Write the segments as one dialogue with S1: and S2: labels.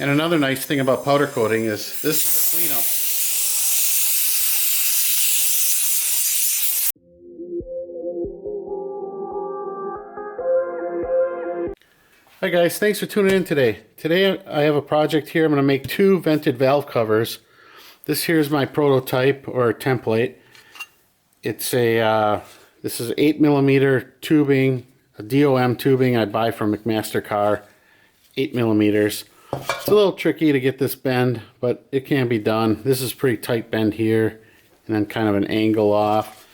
S1: And another nice thing about powder coating is this is a cleanup. Hi guys, thanks for tuning in today. Today I have a project here. I'm going to make two vented valve covers. This here is my prototype or template. It's a this is 8mm tubing, a DOM tubing I buy from McMaster-Carr, 8mm. It's a little tricky to get this bend, but it can be done. This is pretty tight bend here, and then kind of an angle off.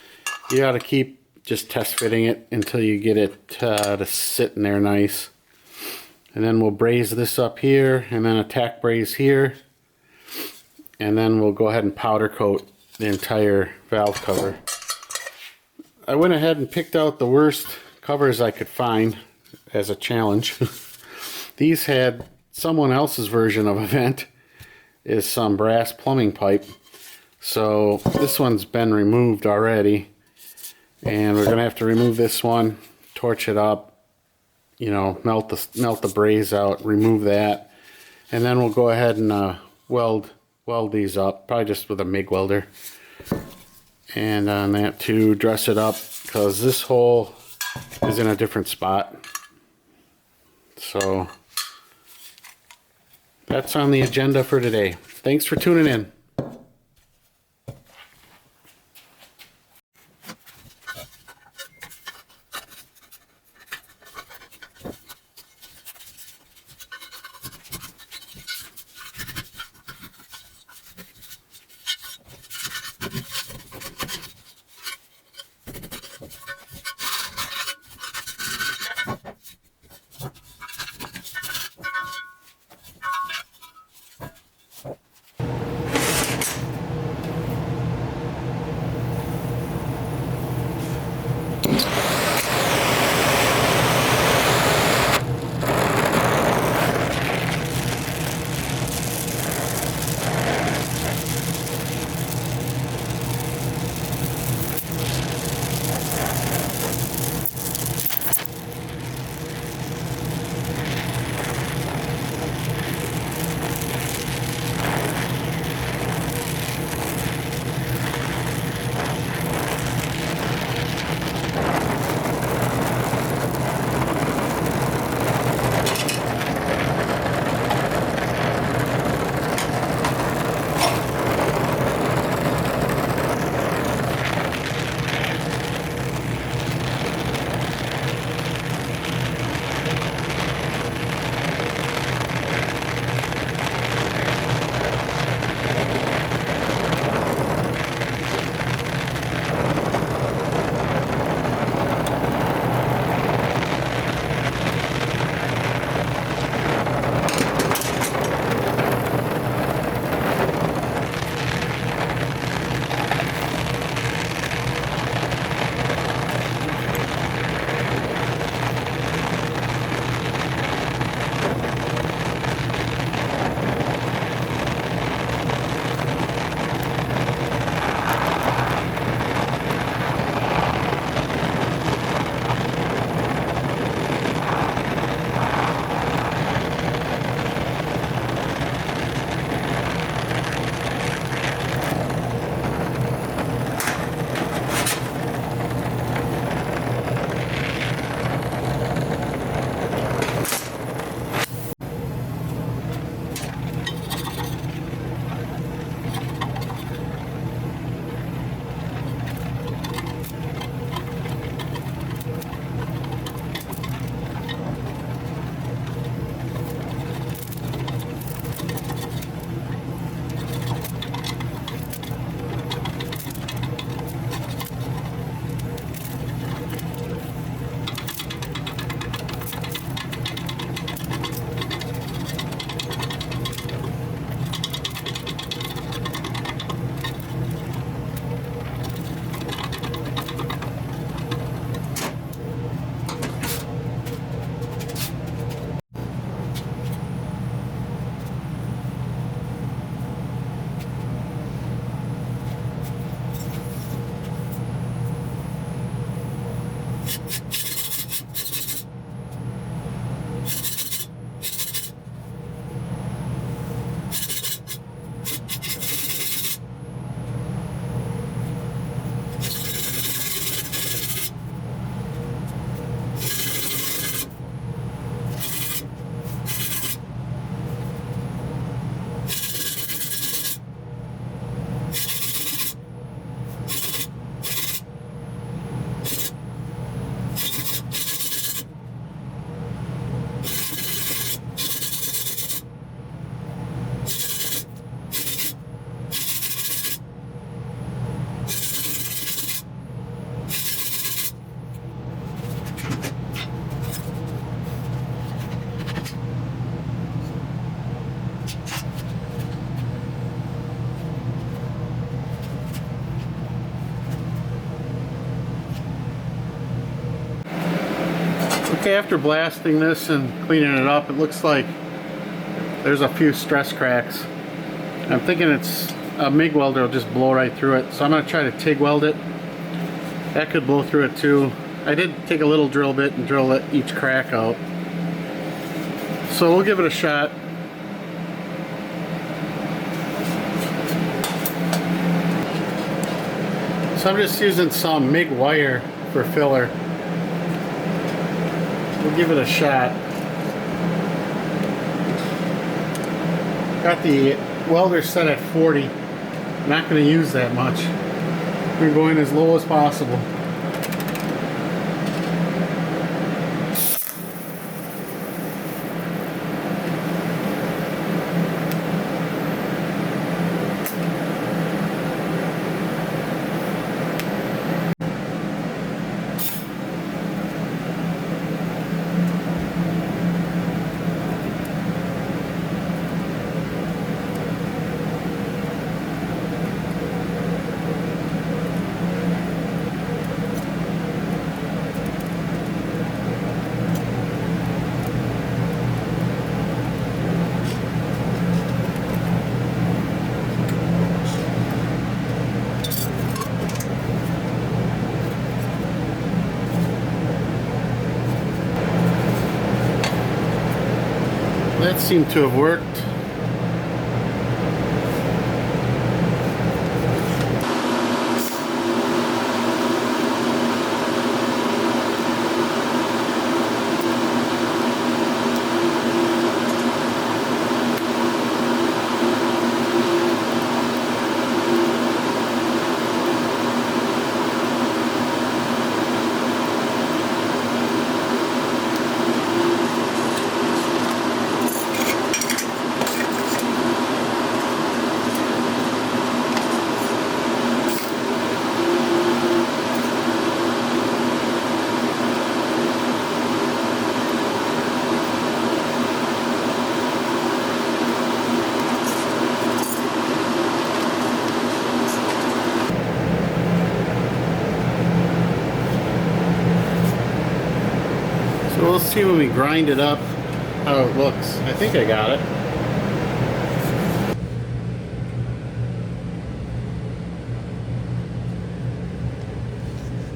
S1: You got to keep just test fitting it until you get it to sit in there nice. And then we'll braze this up here, and then a tack braze here, and then we'll go ahead and powder coat the entire valve cover. I went ahead and picked out the worst covers I could find as a challenge. These had someone else's version of a vent, is some brass plumbing pipe. So this one's been removed already, and we're gonna have to remove this one, torch it up, you know, melt the braze out, remove that, and then we'll go ahead and weld these up, probably just with a MIG welder. And on that too, dress it up, because this hole is in a different spot. So that's on the agenda for today. Thanks for tuning in. Okay, after blasting this and cleaning it up, it looks like there's a few stress cracks. I'm thinking it's a MIG welder will just blow right through it, so I'm going to try to TIG weld it. That could blow through it too. I did take a little drill bit and drill each crack out. So we'll give it a shot. So I'm just using some MIG wire for filler. We'll give it a shot. Got the welder set at 40. I'm not going to use that much. We're going as low as possible. That seemed to have worked. So we'll see when we grind it up how it looks. I think I got it.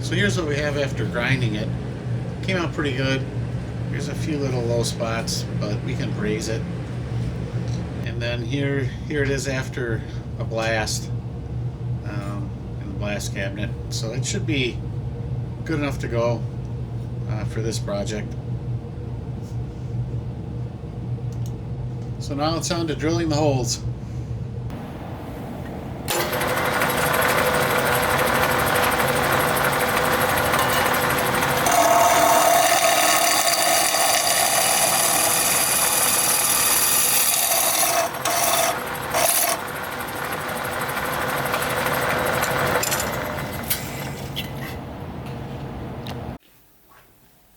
S1: So here's what we have after grinding it. Came out pretty good. Here's a few little low spots, but we can braze it. And then here it is after a blast in the blast cabinet. So it should be good enough to go for this project. So now it's on to drilling the holes.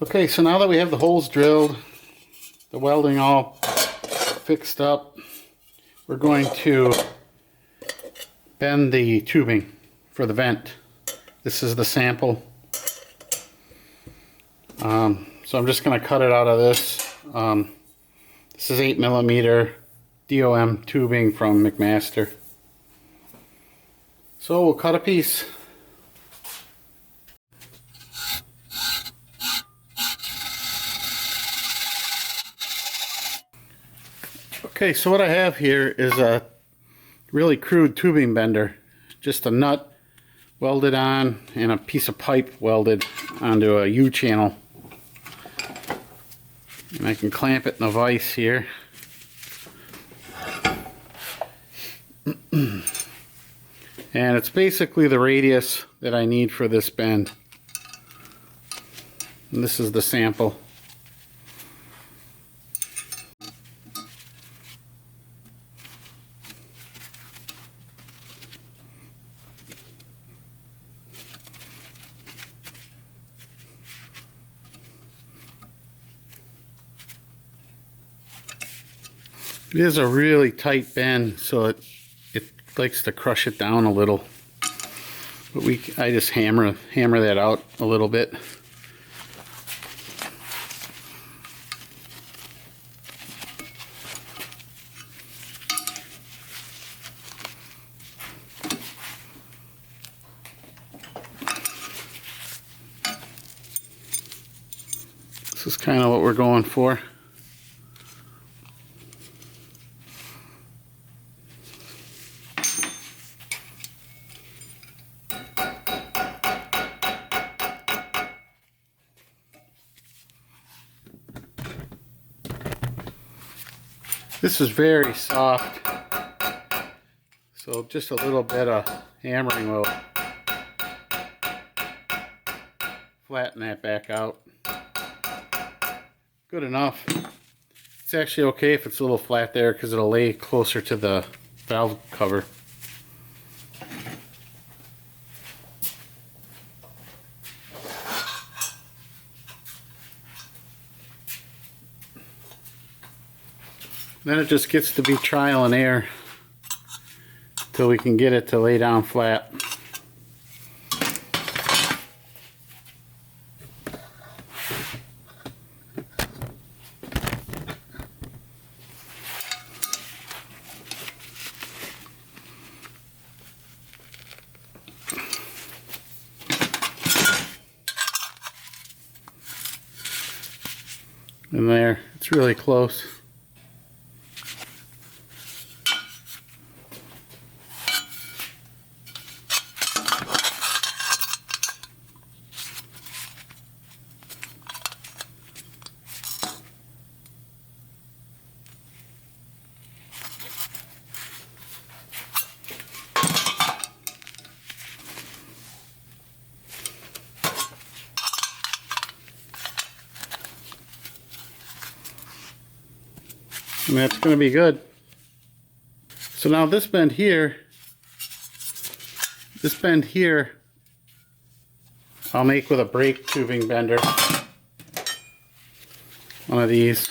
S1: Okay, so now that we have the holes drilled, the welding all fixed up, we're going to bend the tubing for the vent. This is the sample. So I'm just going to cut it out of this. This is 8mm DOM tubing from McMaster. So we'll cut a piece. Okay, so what I have here is a really crude tubing bender. Just a nut welded on and a piece of pipe welded onto a U-channel. And I can clamp it in a vise here. And it's basically the radius that I need for this bend. And this is the sample. It is a really tight bend, so it likes to crush it down a little. But I just hammer that out a little bit. This is kind of what we're going for. This is very soft, so just a little bit of hammering will flatten that back out. Good enough. It's actually okay if it's a little flat there because it'll lay closer to the valve cover. Then it just gets to be trial and error until we can get it to lay down flat. And there, it's really close. And that's going to be good. So now this bend here, I'll make with a brake tubing bender. One of these.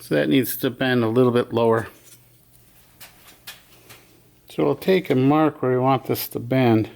S1: So that needs to bend a little bit lower. So we'll take and mark where we want this to bend.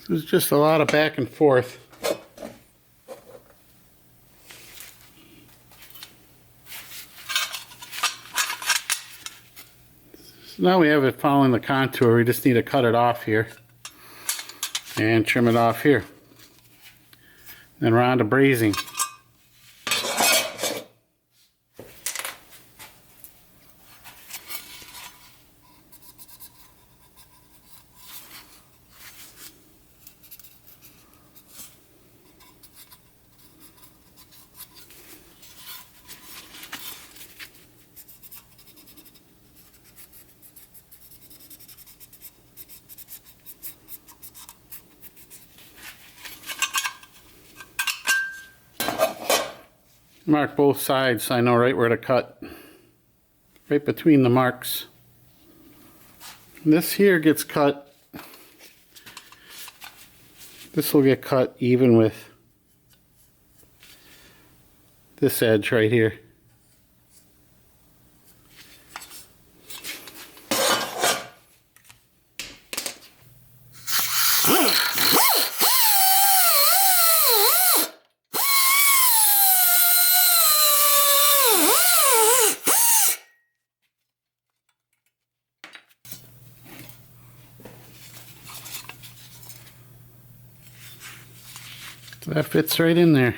S1: There's just a lot of back and forth. So now we have it following the contour. We just need to cut it off here and trim it off here. Then we're on to brazing. Mark both sides so I know right where to cut. Right between the marks. This here gets cut This will get cut even with this edge right here. So that fits right in there.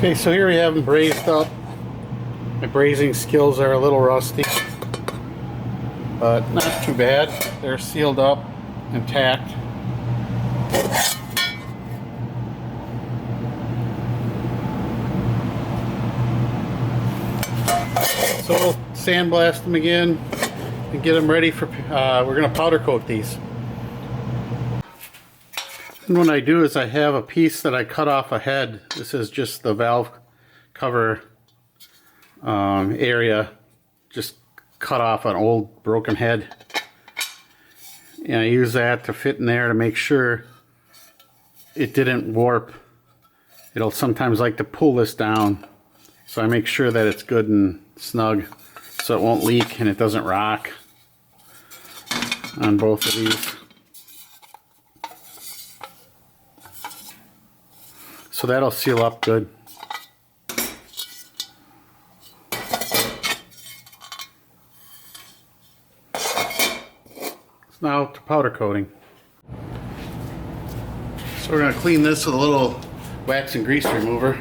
S1: Okay, so here we have them brazed up. My brazing skills are a little rusty, but not too bad. They're sealed up, intact. So we'll sandblast them again and get them ready for, we're going to powder coat these. And what I do is I have a piece that I cut off a head. This is just the valve cover area, just cut off an old broken head. And I use that to fit in there to make sure it didn't warp. It'll sometimes like to pull this down. So I make sure that it's good and snug so it won't leak and it doesn't rock on both of these. So that'll seal up good. Now to powder coating. So we're going to clean this with a little wax and grease remover.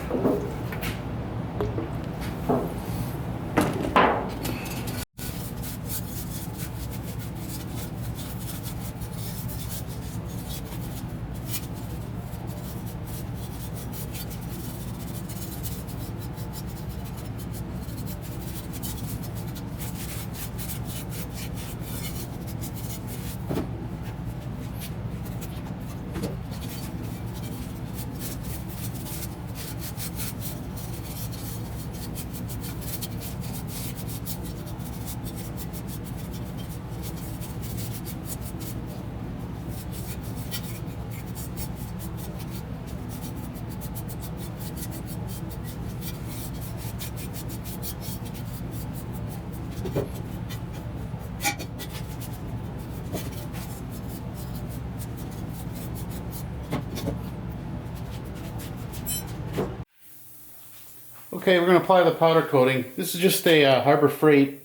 S1: Okay, we're going to apply the powder coating. This is just a Harbor Freight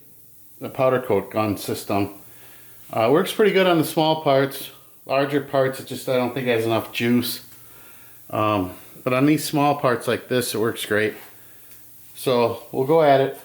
S1: powder coat gun system. Works pretty good on the small parts. Larger parts, it just I don't think it has enough juice. But on these small parts like this, it works great. So we'll go at it.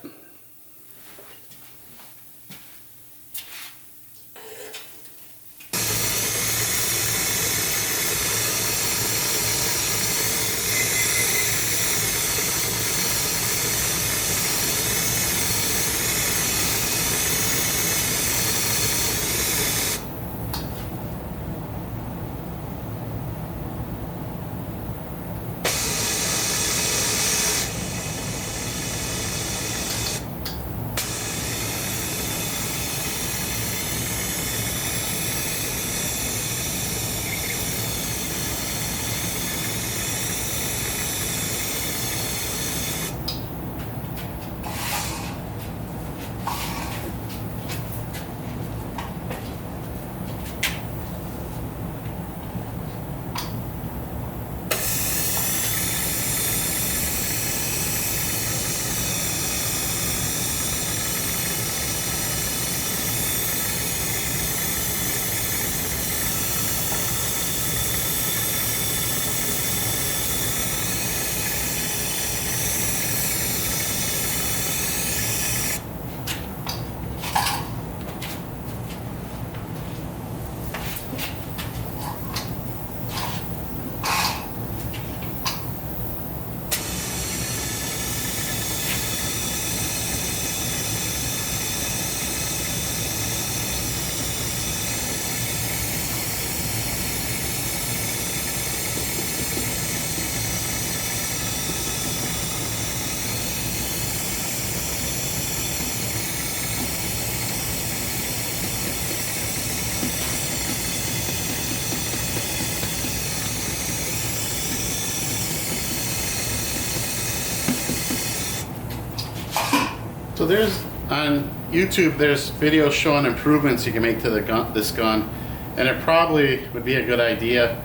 S1: So there's, on YouTube, there's videos showing improvements you can make to the gun, this gun, and it probably would be a good idea.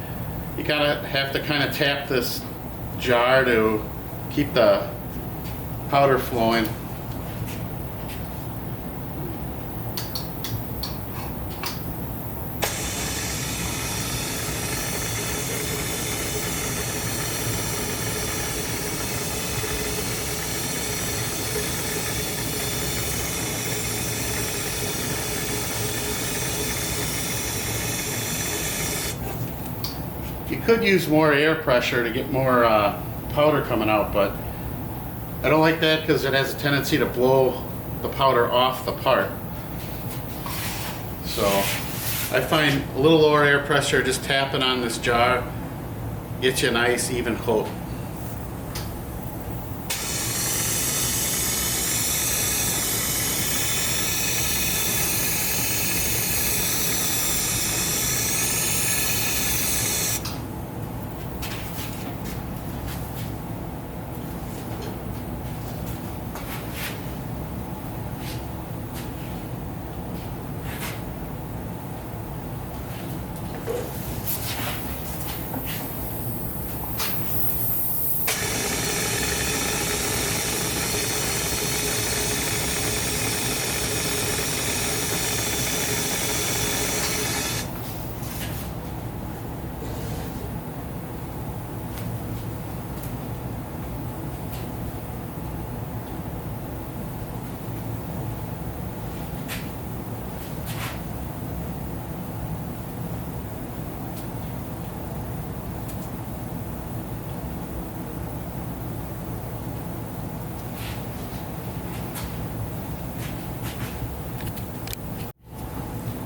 S1: You gotta have to kind of tap this jar to keep the powder flowing. You could use more air pressure to get more powder coming out, but I don't like that because it has a tendency to blow the powder off the part. So I find a little lower air pressure, just tapping on this jar, gets you a nice even coat.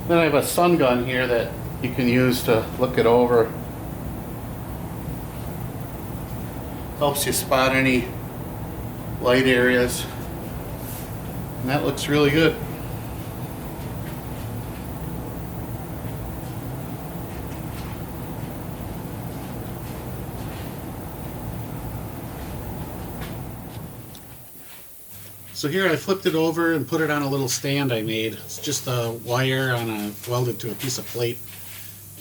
S1: Then I have a sun gun here that you can use to look it over. Helps you spot any light areas. And that looks really good. So here I flipped it over and put it on a little stand I made. It's just a wire welded to a piece of plate.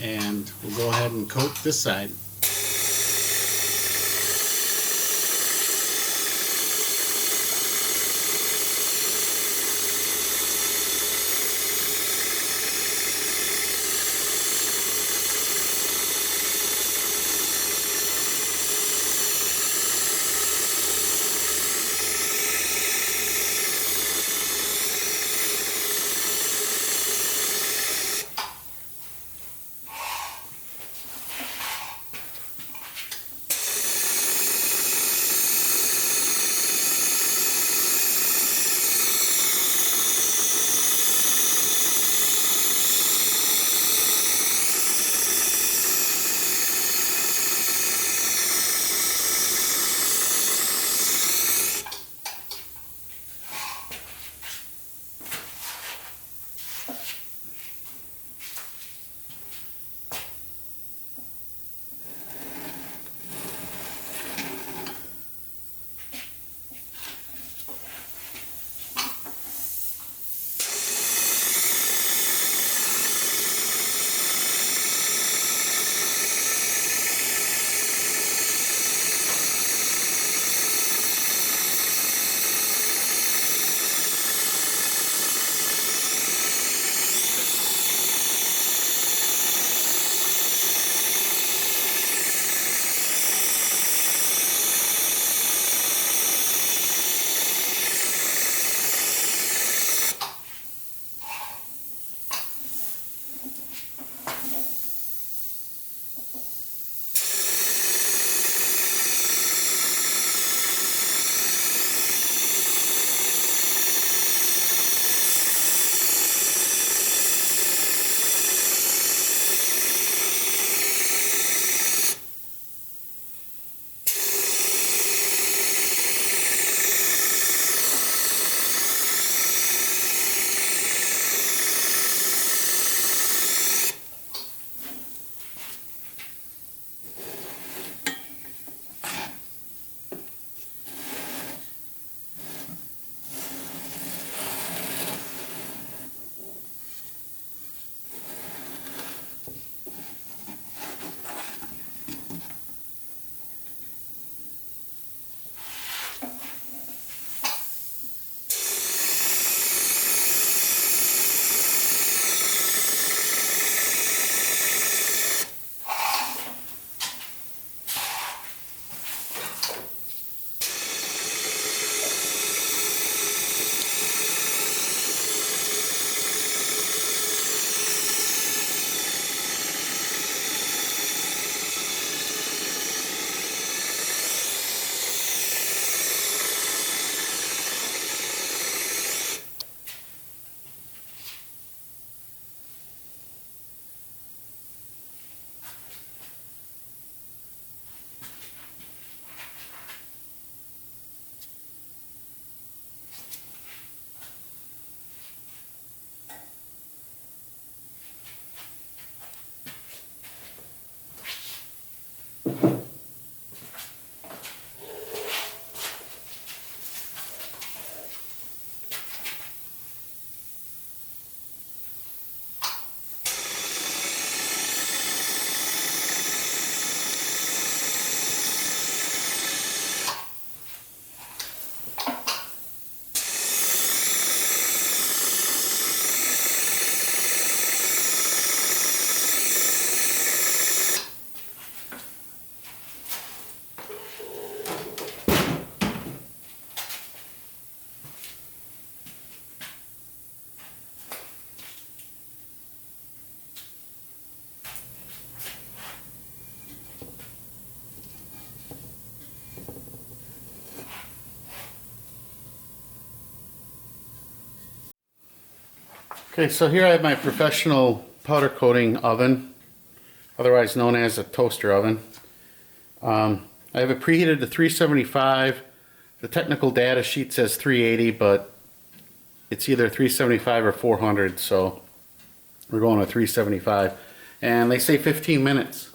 S1: And we'll go ahead and coat this side. Okay, so here I have my professional powder coating oven, otherwise known as a toaster oven. I have it preheated to 375. The technical data sheet says 380, but it's either 375 or 400, so we're going with 375. And they say 15 minutes.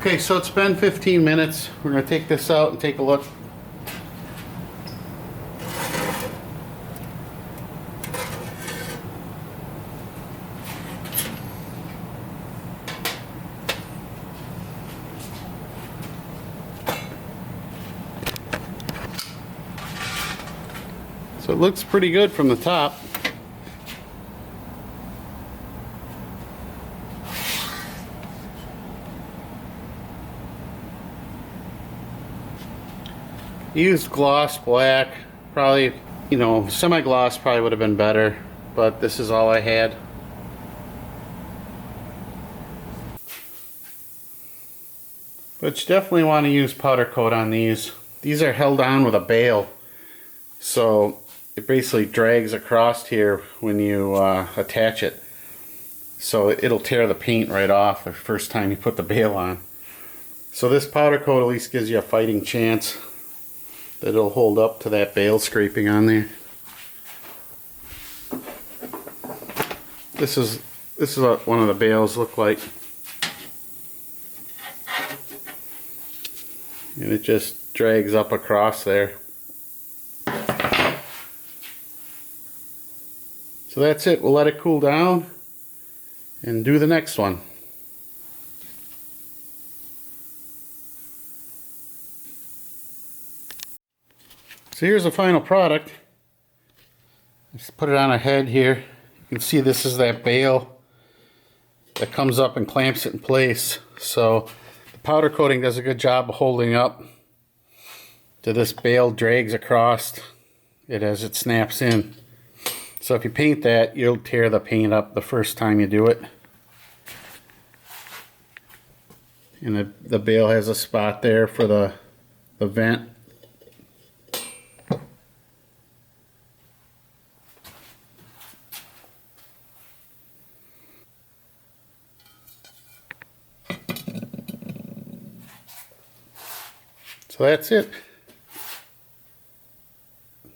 S1: Okay, so it's been 15 minutes. We're going to take this out and take a look. So it looks pretty good from the top. Used gloss black, probably, semi-gloss probably would have been better, but this is all I had. But you definitely want to use powder coat on these. These are held on with a bail, so it basically drags across here when you attach it. So it'll tear the paint right off the first time you put the bail on. So this powder coat at least gives you a fighting chance that it'll hold up to that bail scraping on there. This is what one of the bails look like. And it just drags up across there. So that's it. We'll let it cool down and do the next one. So here's the final product. Just put it on a head here. You can see this is that bail that comes up and clamps it in place. So the powder coating does a good job of holding up to this bail drags across it as it snaps in. So if you paint that, you'll tear the paint up the first time you do it. And the bail has a spot there for the vent. So that's it.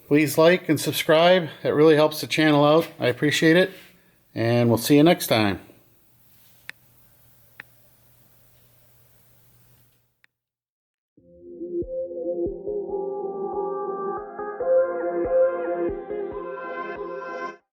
S1: Please like and subscribe. That really helps the channel out. I appreciate it. And we'll see you next time.